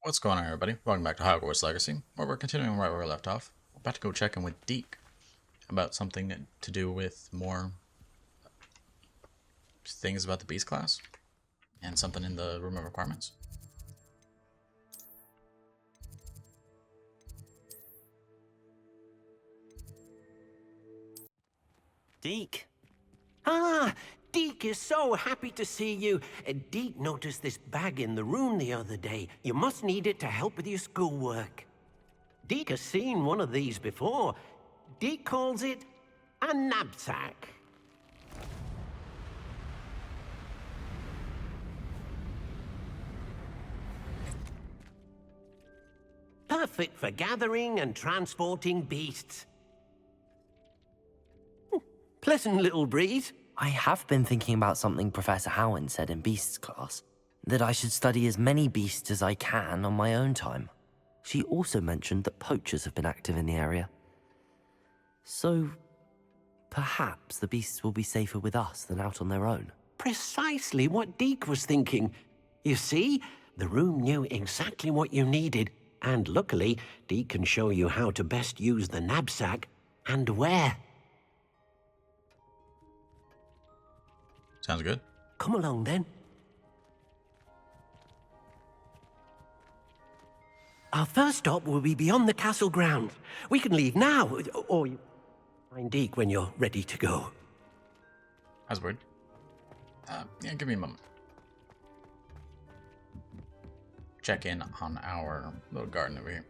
What's going on, everybody? Welcome back to Hogwarts Legacy, where we're continuing right where we left off. We're about to go check in with Deke about something to do with more things about the Beast class and something in the room of requirements. Deke. Ah, Deke is so happy to see you. Deke noticed this bag in the room the other day. You must need it to help with your schoolwork. Deke has seen one of these before. Deke calls it a knapsack. Perfect for gathering and transporting beasts. Pleasant little breeze. I have been thinking about something Professor Howard said in Beasts class, that I should study as many beasts as I can on my own time. She also mentioned that poachers have been active in the area. So, perhaps the beasts will be safer with us than out on their own. Precisely what Deke was thinking. You see, the room knew exactly what you needed, and luckily, Deke can show you how to best use the knapsack and where. Sounds good. Come along, then. Our first stop will be beyond the castle grounds. We can leave now, or you find Deke when you're ready to go. That's weird. Yeah, give me a moment. Check in on our little garden over here.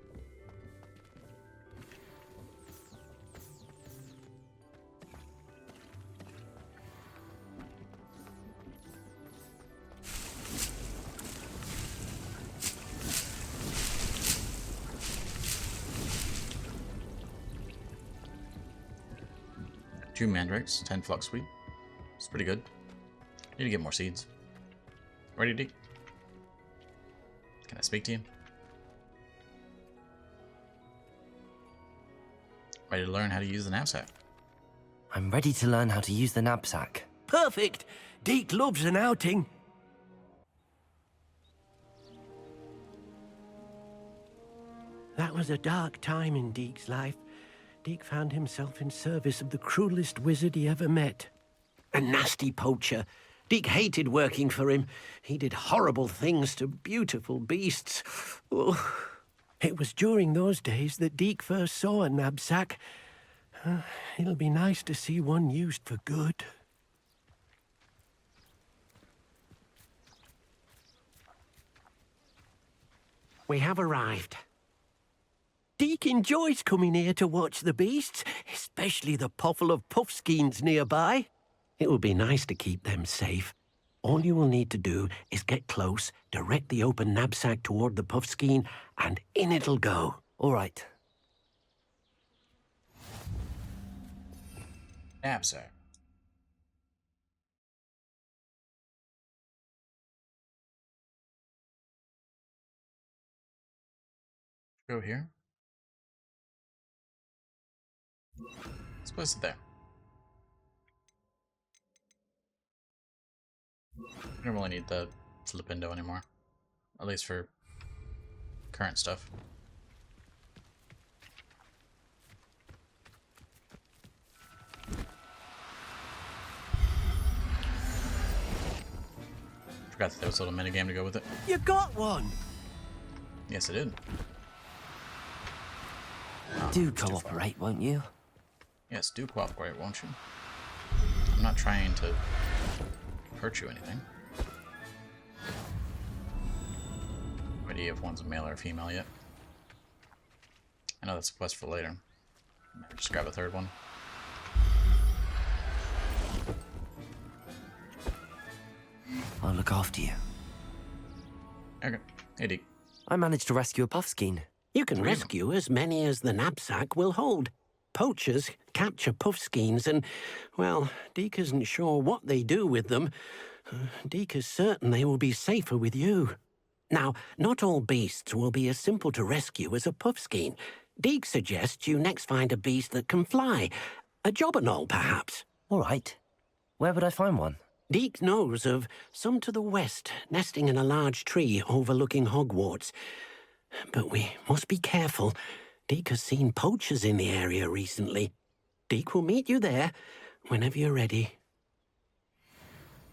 Two mandrakes, 10 flux sweet. It's pretty good. Need to get more seeds. Ready, Deke? Can I speak to you? Ready to learn how to use the knapsack? I'm ready to learn how to use the knapsack. Perfect! Deke loves an outing. That was a dark time in Deke's life. Deke found himself in service of the cruelest wizard he ever met. A nasty poacher. Deke hated working for him. He did horrible things to beautiful beasts. Oh. It was during those days that Deke first saw a knapsack. It'll be nice to see one used for good. We have arrived. Deke enjoys coming here to watch the beasts, especially the potful of puffskeins nearby. It will be nice to keep them safe. All you will need to do is get close, direct the open knapsack toward the puffskein, and in it'll go. All right. Knapsack. Go here. Let's place it there. I don't really need the flip window anymore. At least for current stuff. Forgot that there was a little minigame to go with it. You got one! Yes, I did. Do cooperate, won't you? Yes, do cooperate, won't you? I'm not trying to hurt you or anything. No idea if one's a male or a female yet. I know that's a quest for later. Maybe just grab a third one. I'll look after you. Okay. Hey, Deke. I managed to rescue a puffskein. You can rescue as many as the knapsack will hold. Poachers capture puffskeins and, well, Deke isn't sure what they do with them. Deke is certain they will be safer with you. Now, not all beasts will be as simple to rescue as a puffskein. Deke suggests you next find a beast that can fly. A jobberknoll, perhaps. All right. Where would I find one? Deke knows of some to the west, nesting in a large tree overlooking Hogwarts. but we must be careful. Deke has seen poachers in the area recently. Deke will meet you there whenever you're ready.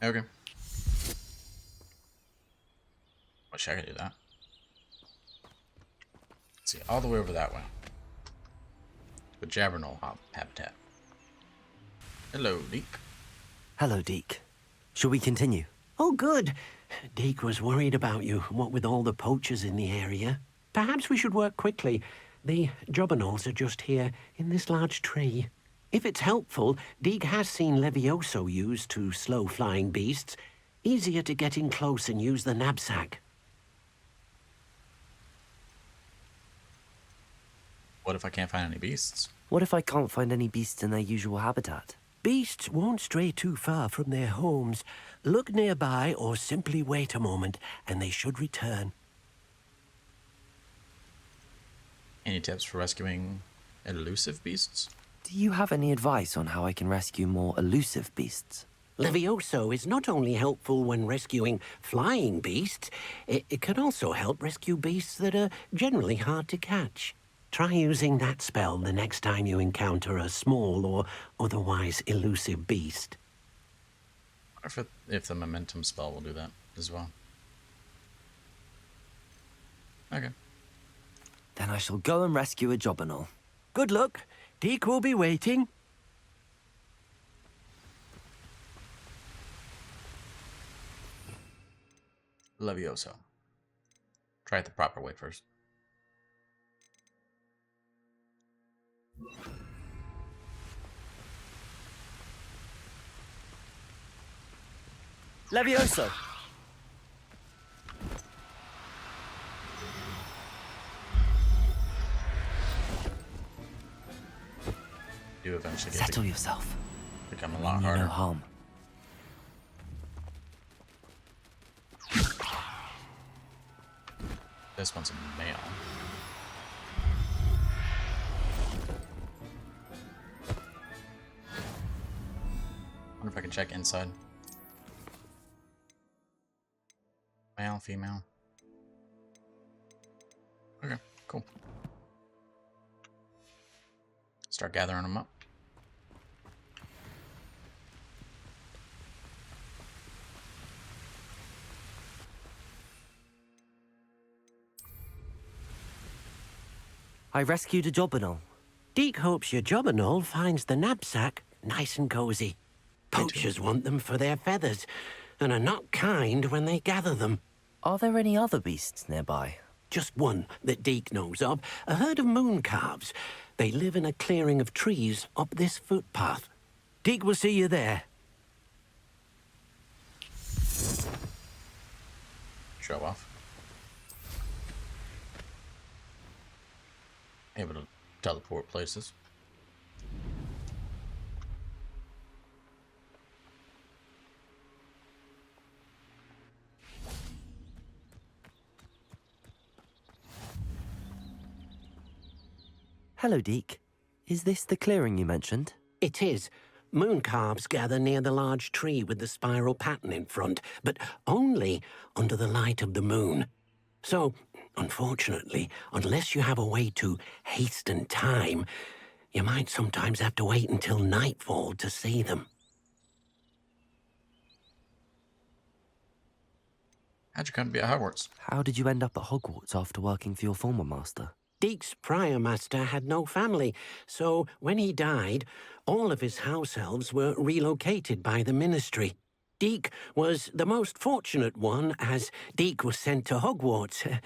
Okay. Wish I could do that. Let's see, all the way over that way. To a Javernol habitat. Hello, Deke. Hello, Deke. Shall we continue? Oh, good. Deke was worried about you, what with all the poachers in the area. Perhaps we should work quickly. The Jobberknolls are just here, in this large tree. If it's helpful, Deke has seen Levioso used to slow flying beasts. Easier to get in close and use the knapsack. What if I can't find any beasts? What if I can't find any beasts in their usual habitat? Beasts won't stray too far from their homes. Look nearby or simply wait a moment, and they should return. Any tips for rescuing elusive beasts? Do you have any advice on how I can rescue more elusive beasts? Levioso is not only helpful when rescuing flying beasts, it can also help rescue beasts that are generally hard to catch. Try using that spell the next time you encounter a small or otherwise elusive beast. I wonder if the momentum spell will do that as well. Okay. Then I shall go and rescue a Jobberknoll. Good luck. Deke will be waiting. Levioso. Try it the proper way first. Levioso! You eventually get Settle to yourself. become a lot Mean you harder. no harm. This one's a male. Wonder if I can check inside. Male, female. Okay, cool. Start gathering them up. I rescued a Jobberknoll. Deke hopes your Jobberknoll finds the knapsack nice and cozy. Poachers want them for their feathers, and are not kind when they gather them. Are there any other beasts nearby? Just one that Deke knows of, a herd of moon calves. They live in a clearing of trees up this footpath. Deke will see you there. Show off. Able to teleport places. Hello, Deke. Is this the clearing you mentioned? It is. Moon calves gather near the large tree with the spiral pattern in front, but only under the light of the moon. So, unfortunately, unless you have a way to hasten time, you might sometimes have to wait until nightfall to see them. How'd you come to be at Hogwarts? How did you end up at Hogwarts after working for your former master? Deke's prior master had no family, so when he died, all of his house elves were relocated by the ministry. Deke was the most fortunate one, as Deke was sent to Hogwarts.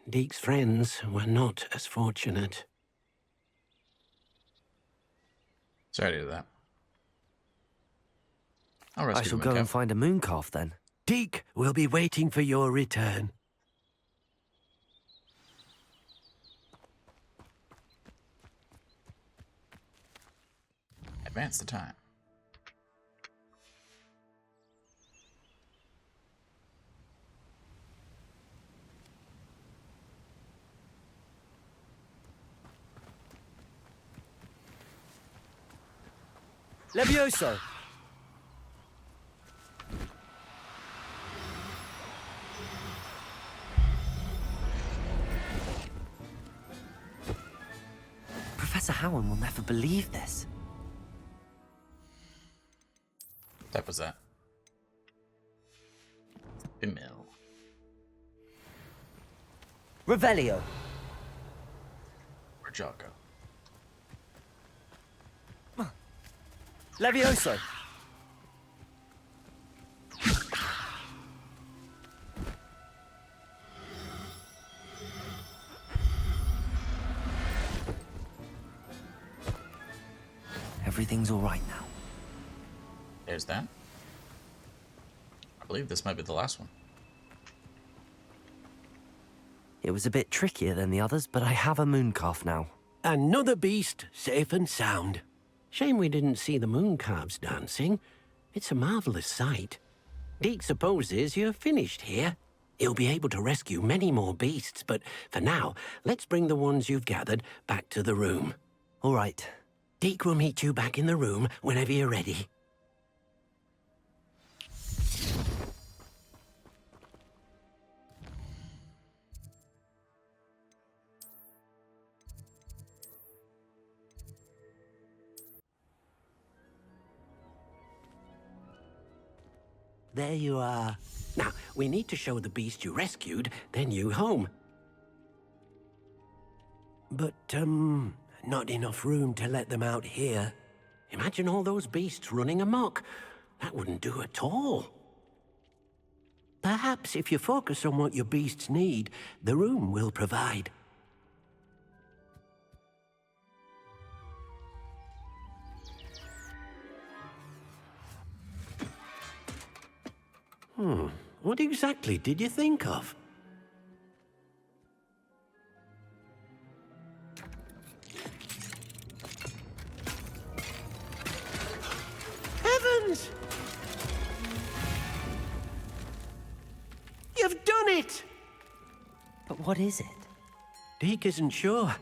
Deke's friends were not as fortunate. Sorry to hear that. I'll I rescue shall the go moon and calf. find a moon calf then. Deke will be waiting for your return. Advance the time. Levioso! Professor Howin will never believe this. What type was that? Female. Revelio. Where'd y'all go? Levioso. Everything's all right now. There's that. I believe this might be the last one. It was a bit trickier than the others, but I have a mooncalf now. Another beast, safe and sound. Shame we didn't see the mooncalves dancing. It's a marvelous sight. Deke supposes you're finished here. He'll be able to rescue many more beasts, but for now, let's bring the ones you've gathered back to the room. All right. Deke will meet you back in the room whenever you're ready. There you are. Now, we need to show the beast you rescued their new home. But, not enough room to let them out here. Imagine all those beasts running amok. That wouldn't do at all. Perhaps if you focus on what your beasts need, the room will provide. What exactly did you think of? Heavens! You've done it! But what is it? Deke isn't sure.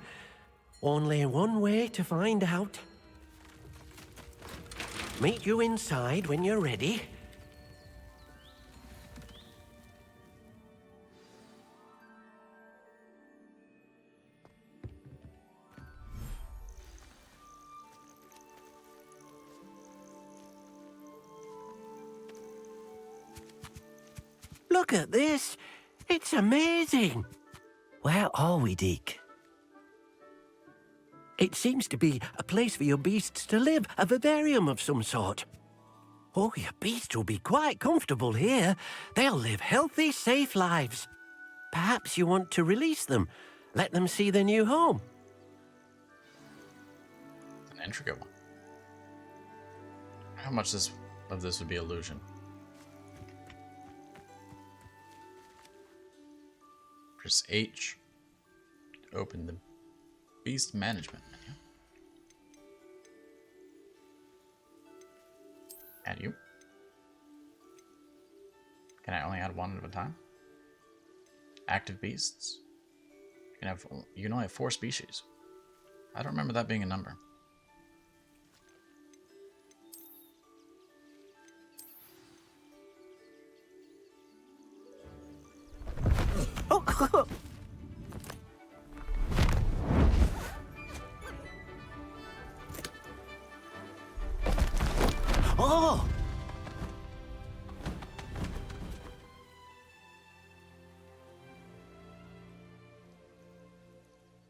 Only one way to find out. Meet you inside when you're ready. Look at this. It's amazing. Where are we, Deke? It seems to be a place for your beasts to live, a vivarium of some sort. Oh, your beasts will be quite comfortable here. They'll live healthy, safe lives. Perhaps you want to release them, let them see their new home. An intricate one. How much of this would be illusion? Press H to open the beast management menu. Add you. Can I only add one at a time? Active beasts. You can only have 4 species. I don't remember that being a number. Oh!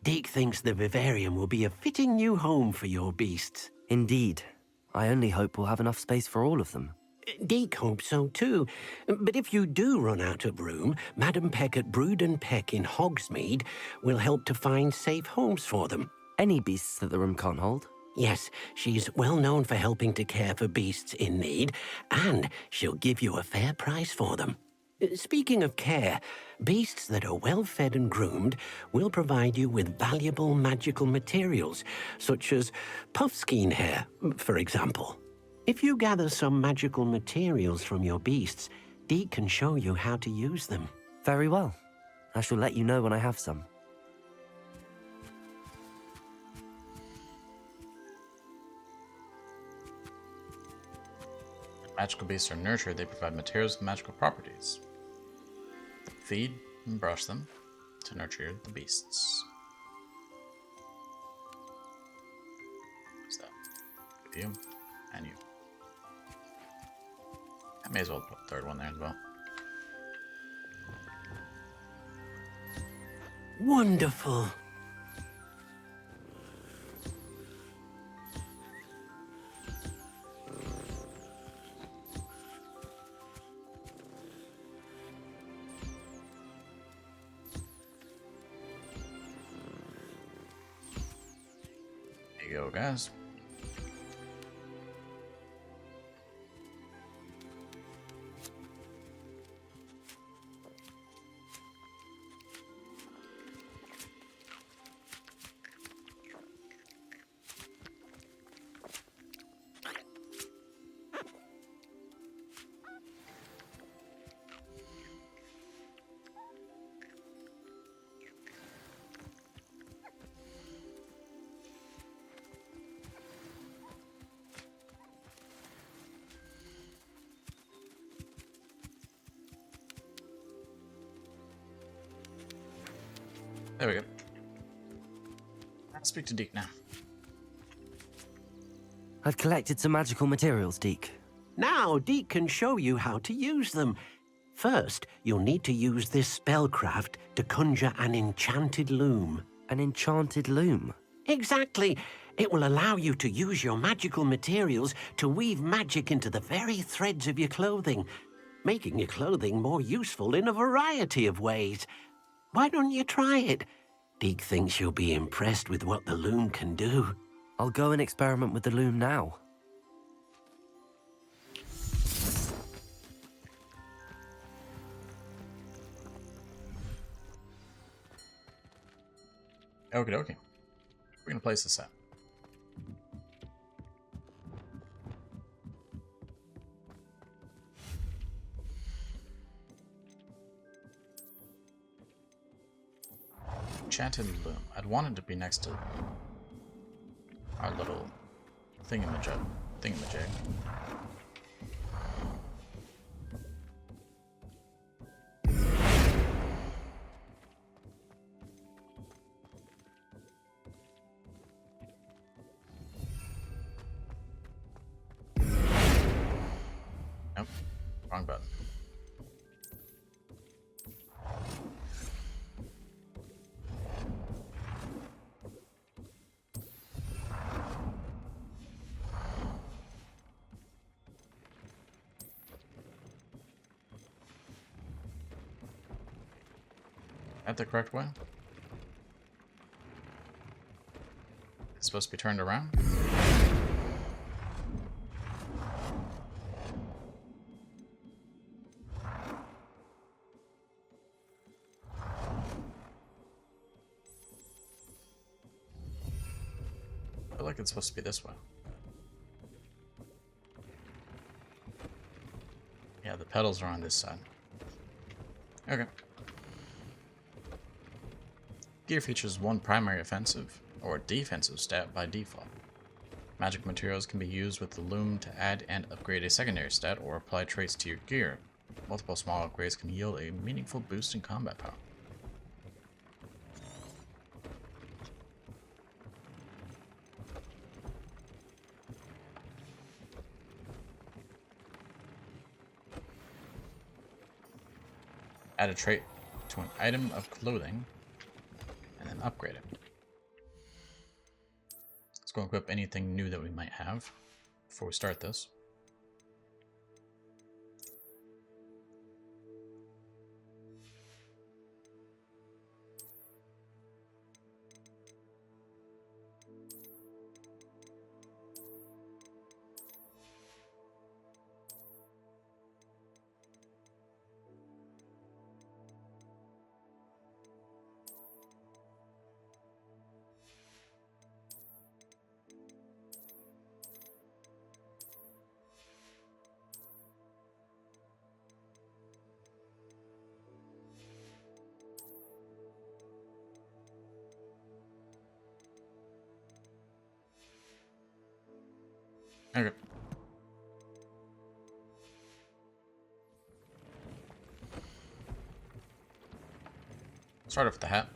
Deke thinks the vivarium will be a fitting new home for your beasts. Indeed. I only hope we'll have enough space for all of them. Deke hopes so too. But if you do run out of room, Madam Peck at Brood and Peck in Hogsmeade will help to find safe homes for them. Any beasts that the room can't hold? Yes, she's well known for helping to care for beasts in need, and she'll give you a fair price for them. Speaking of care, beasts that are well fed and groomed will provide you with valuable magical materials, such as puffskein hair, for example. If you gather some magical materials from your beasts, Deke can show you how to use them. Very well. I shall let you know when I have some. Magical beasts are nurtured, they provide materials with magical properties. Feed and brush them to nurture the beasts. You. And you. I may as well put a third one there as well. Wonderful. There you go, guys. There we go. I'll speak to Deke now. I've collected some magical materials, Deke. Now Deke can show you how to use them. First, you'll need to use this spellcraft to conjure an enchanted loom. An enchanted loom? Exactly. It will allow you to use your magical materials to weave magic into the very threads of your clothing, making your clothing more useful in a variety of ways. Why don't you try it? Deke thinks you'll be impressed with what the loom can do. I'll go and experiment with the loom now. Okie dokie. We're gonna place this at. Enchanted loom. I'd want it to be next to our little thingamajig. Nope. Wrong button. That the correct way? It's supposed to be turned around? I feel like it's supposed to be this way. Yeah, the pedals are on this side. Okay. Gear features one primary offensive or defensive stat by default. Magic materials can be used with the loom to add and upgrade a secondary stat or apply traits to your gear. Multiple small upgrades can yield a meaningful boost in combat power. Add a trait to an item of clothing and then upgrade it. Let's go equip anything new that we might have before we start this. Okay. Start off with the hat.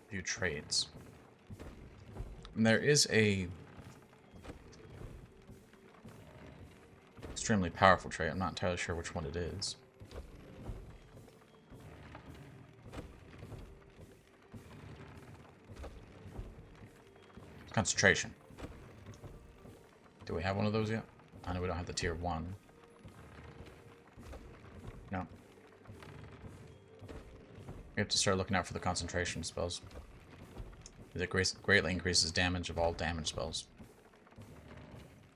View trades. And there is a extremely powerful trait. I'm not entirely sure which one it is. Concentration. Do we have one of those yet? I know we don't have the tier 1. No. We have to start looking out for the concentration spells. It greatly increases damage of all damage spells.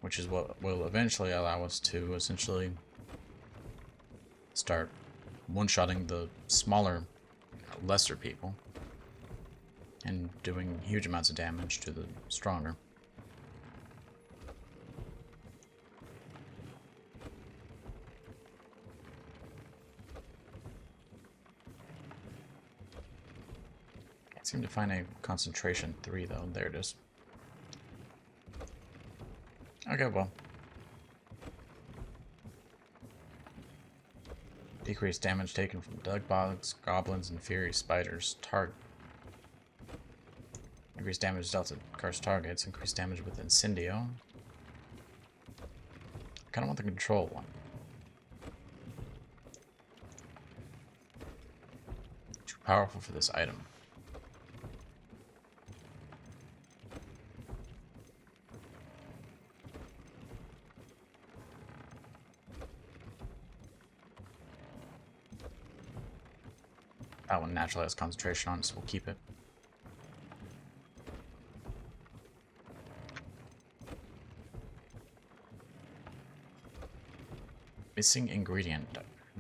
Which is what will eventually allow us to essentially start one-shotting the smaller, lesser people. And doing huge amounts of damage to the stronger. Can't seem to find a concentration 3 though. There it is. Okay, well. Decreased damage taken from dug bugs, goblins, and fiery spiders. Increased damage dealt to cursed targets. Increased damage with Incendio. I kind of want the control one. Too powerful for this item. That one naturally has concentration on it, so we'll keep it. Missing ingredient,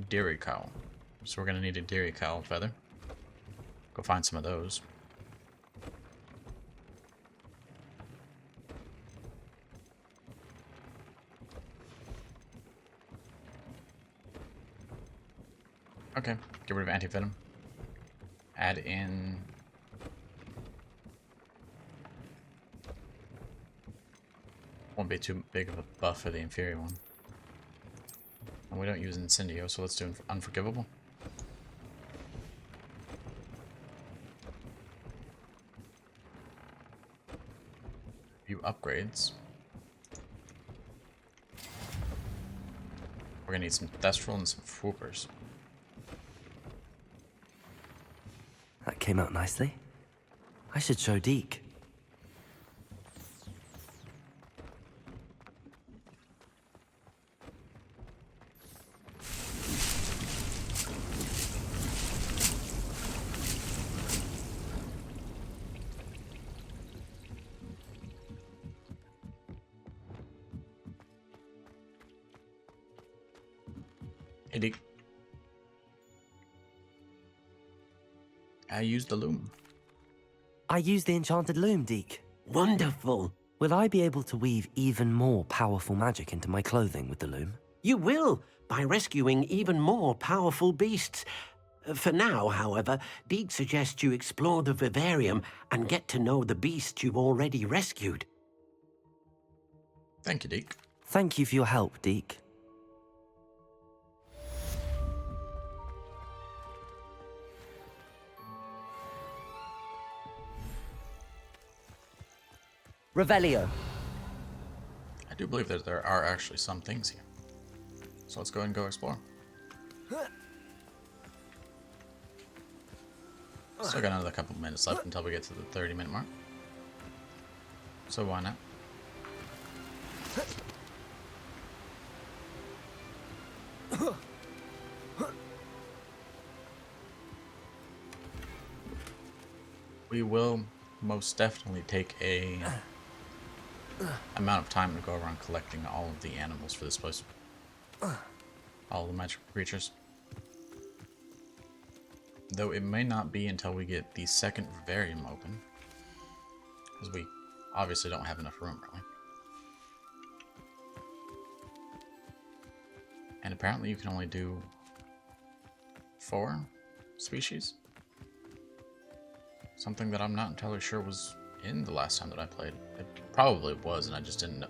dairy cow. So we're gonna need a dairy cow feather. Go find some of those. Okay, get rid of anti-venom. Add in... Won't be too big of a buff for the inferior one. And we don't use Incendio, so let's do Unforgivable. View upgrades. We're gonna need some Thestral and some Swoopers. That came out nicely. I should show Deke. Hey, Deke. I used the Loom. I used the enchanted loom, Deke. Wonderful. Will I be able to weave even more powerful magic into my clothing with the loom? You will, by rescuing even more powerful beasts. For now, however, Deke suggests you explore the vivarium and get to know the beasts you've already rescued. Thank you, Deke. Thank you for your help, Deke. Revelio. I do believe that there are actually some things here. So let's go ahead and go explore. Still got another couple minutes left until we get to the 30-minute mark. So why not? We will most definitely take a amount of time to go around collecting all of the animals for this place. All the magical creatures. Though it may not be until we get the second vivarium open. Because we obviously don't have enough room, really. And apparently you can only do 4 species. Something that I'm not entirely sure was in the last time that I played. It probably was, and I just didn't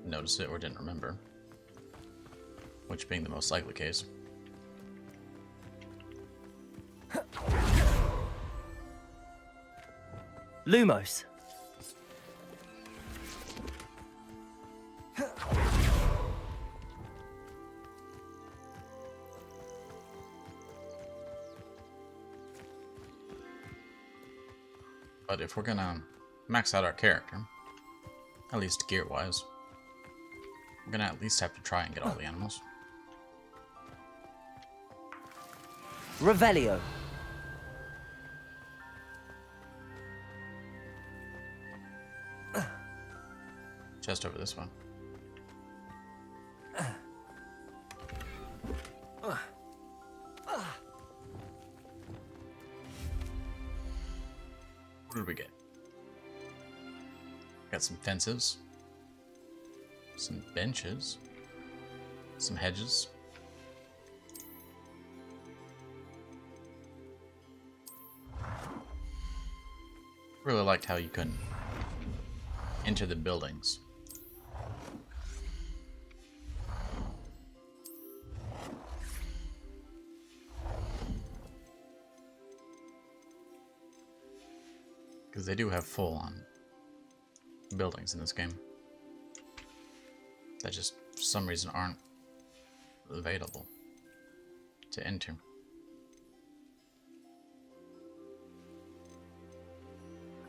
notice it or didn't remember. Which being the most likely case. Lumos. But if we're gonna max out our character, at least gear-wise, we're gonna at least have to try and get all the animals. Revelio. Just over this one. What did we get? Got some fences, some benches, some hedges. Really liked how you couldn't enter the buildings. Because they do have full-on buildings in this game that just for some reason aren't available to enter.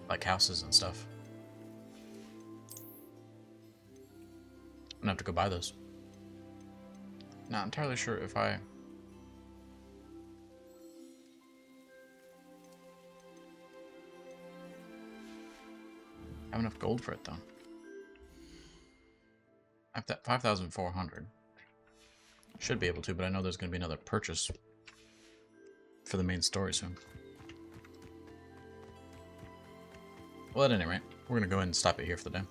Like houses and stuff. I'm gonna have to go buy those. Not entirely sure if I have enough gold for it though. I have that 5,400. Should be able to, but I know there's going to be another purchase for the main story soon. Well, at any rate, we're going to go ahead and stop it here for the day.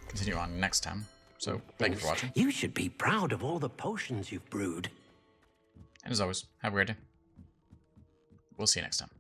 Continue on next time. So, thank you for watching. You should be proud of all the potions you've brewed. And as always, have a great day. We'll see you next time.